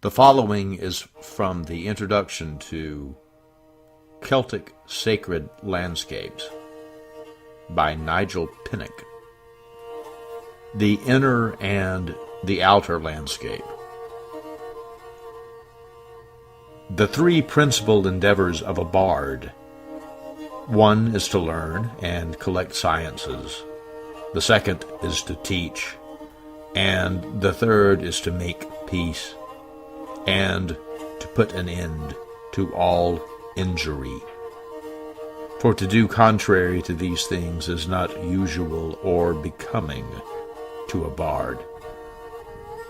The following is from the introduction to Celtic Sacred Landscapes by Nigel Pennick. The inner and the outer landscape. The three principal endeavors of a bard. One is to learn and collect sciences. The second is to teach. And the third is to make peace, and to put an end to all injury. For to do contrary to these things is not usual or becoming to a bard.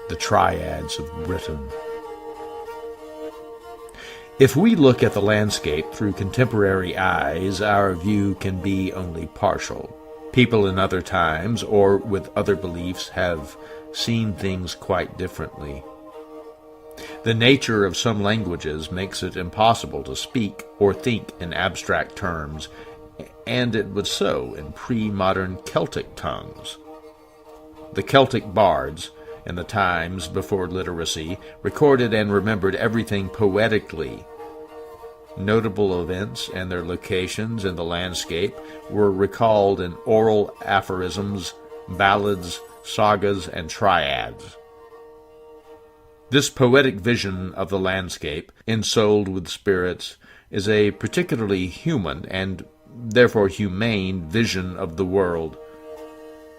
The Triads of Britain. If we look at the landscape through contemporary eyes, our view can be only partial. People in other times, or with other beliefs, have seen things quite differently. The nature of some languages makes it impossible to speak or think in abstract terms, and it was so in pre-modern Celtic tongues. The Celtic bards, in the times before literacy, recorded and remembered everything poetically. Notable events and their locations in the landscape were recalled in oral aphorisms, ballads, sagas, and triads. This poetic vision of the landscape, ensouled with spirits, is a particularly human and therefore humane vision of the world.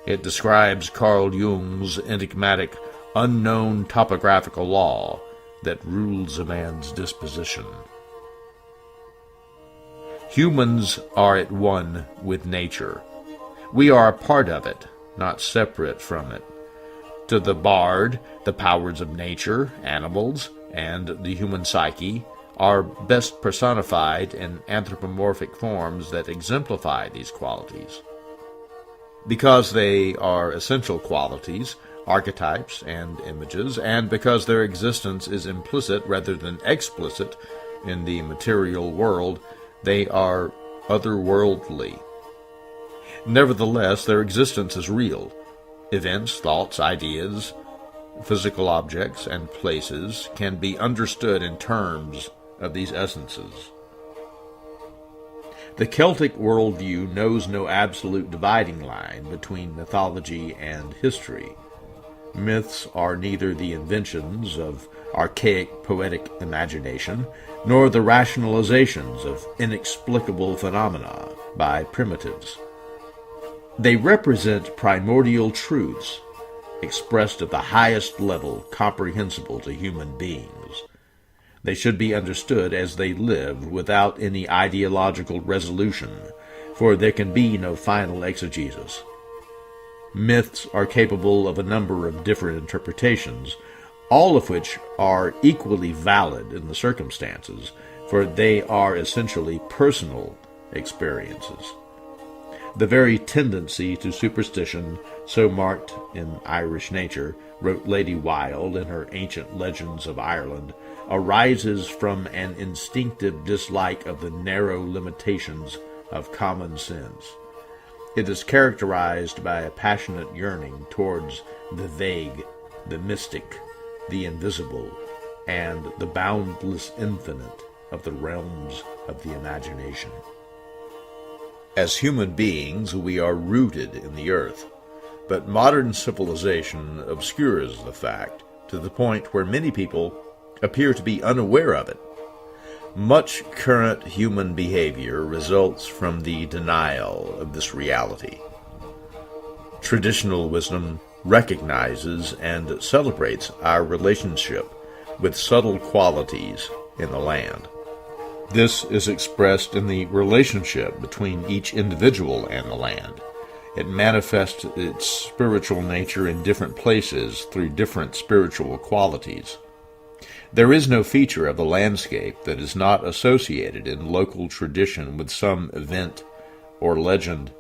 It describes Carl Jung's enigmatic, unknown topographical law that rules a man's disposition. Humans are at one with nature. We are a part of it, not separate from it. To the bard, the powers of nature, animals, and the human psyche are best personified in anthropomorphic forms that exemplify these qualities. Because they are essential qualities, archetypes, and images, and because their existence is implicit rather than explicit in the material world, they are otherworldly. Nevertheless, their existence is real. Events, thoughts, ideas, physical objects, and places can be understood in terms of these essences. The Celtic worldview knows no absolute dividing line between mythology and history. Myths are neither the inventions of archaic poetic imagination, nor the rationalizations of inexplicable phenomena by primitives. They represent primordial truths, expressed at the highest level comprehensible to human beings. They should be understood as they live, without any ideological resolution, for there can be no final exegesis. Myths are capable of a number of different interpretations, all of which are equally valid in the circumstances, for they are essentially personal experiences. The very tendency to superstition, so marked in Irish nature, wrote Lady Wilde in her Ancient Legends of Ireland, arises from an instinctive dislike of the narrow limitations of common sense. It is characterized by a passionate yearning towards the vague, the mystic, the invisible, and the boundless infinite of the realms of the imagination. As human beings, we are rooted in the earth, but modern civilization obscures the fact to the point where many people appear to be unaware of it. Much current human behavior results from the denial of this reality. Traditional wisdom recognizes and celebrates our relationship with subtle qualities in the land. This is expressed in the relationship between each individual and the land. It manifests its spiritual nature in different places through different spiritual qualities. There is no feature of the landscape that is not associated in local tradition with some event or legend.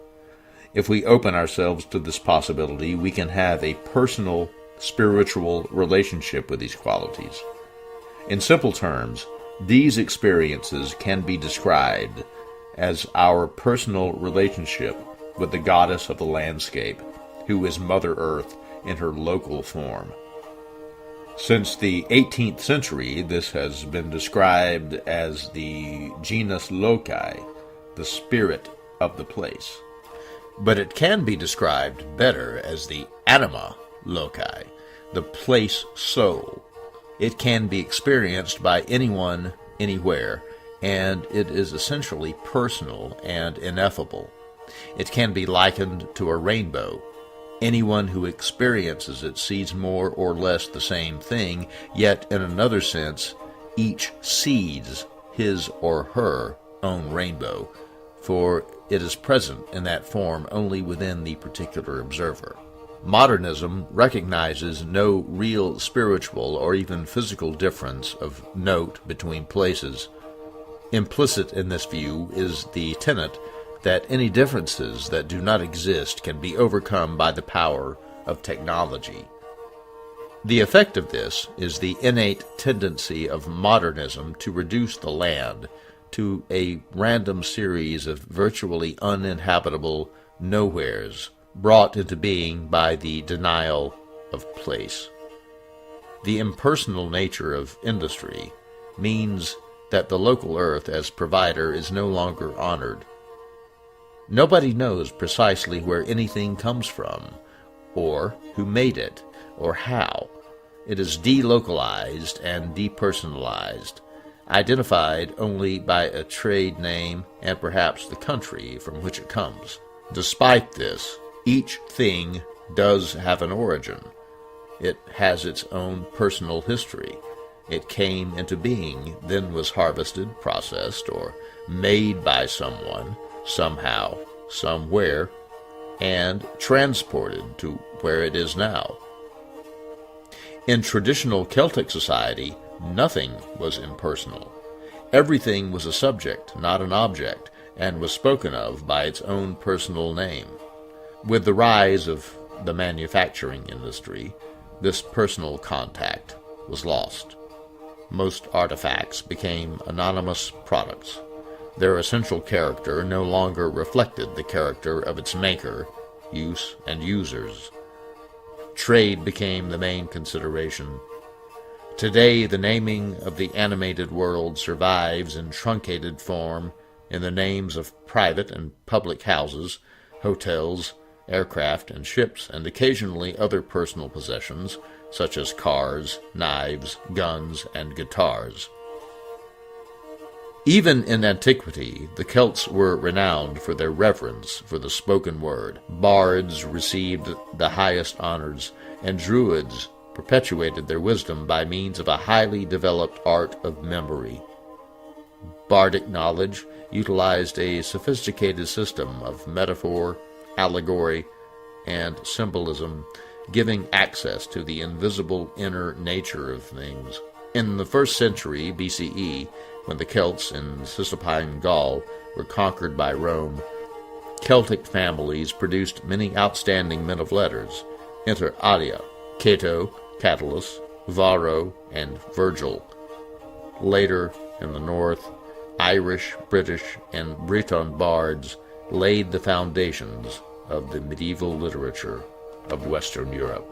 If we open ourselves to this possibility, we can have a personal, spiritual relationship with these qualities. In simple terms, these experiences can be described as our personal relationship with the goddess of the landscape, who is Mother Earth in her local form. Since the 18th century, this has been described as the genus loci, the spirit of the place. But it can be described better as the anima loci, the place soul. It can be experienced by anyone, anywhere, and it is essentially personal and ineffable. It can be likened to a rainbow. Anyone who experiences it sees more or less the same thing, yet in another sense, each sees his or her own rainbow, for it is present in that form only within the particular observer. Modernism recognizes no real spiritual or even physical difference of note between places. Implicit in this view is the tenet that any differences that do not exist can be overcome by the power of technology. The effect of this is the innate tendency of modernism to reduce the land to a random series of virtually uninhabitable nowheres brought into being by the denial of place. The impersonal nature of industry means that the local earth as provider is no longer honored. Nobody knows precisely where anything comes from, or who made it, or how. It is delocalized and depersonalized, identified only by a trade name and perhaps the country from which it comes. Despite this, each thing does have an origin. It has its own personal history. It came into being, then was harvested, processed, or made by someone, somehow, somewhere, and transported to where it is now. In traditional Celtic society, nothing was impersonal. Everything was a subject, not an object, and was spoken of by its own personal name. With the rise of the manufacturing industry, this personal contact was lost. Most artifacts became anonymous products. Their essential character no longer reflected the character of its maker, use, and users. Trade became the main consideration. Today, the naming of the animated world survives in truncated form in the names of private and public houses, hotels, aircraft, and ships, and occasionally other personal possessions, such as cars, knives, guns, and guitars. Even in antiquity, the Celts were renowned for their reverence for the spoken word. Bards received the highest honors, and Druids perpetuated their wisdom by means of a highly developed art of memory. Bardic knowledge utilized a sophisticated system of metaphor, allegory, and symbolism, giving access to the invisible inner nature of things. In the 1st century BCE, when the Celts in Cisalpine Gaul were conquered by Rome, Celtic families produced many outstanding men of letters, inter alia Cato, Catullus, Varro, and Virgil. Later, in the north, Irish, British, and Breton bards laid the foundations of the medieval literature of Western Europe.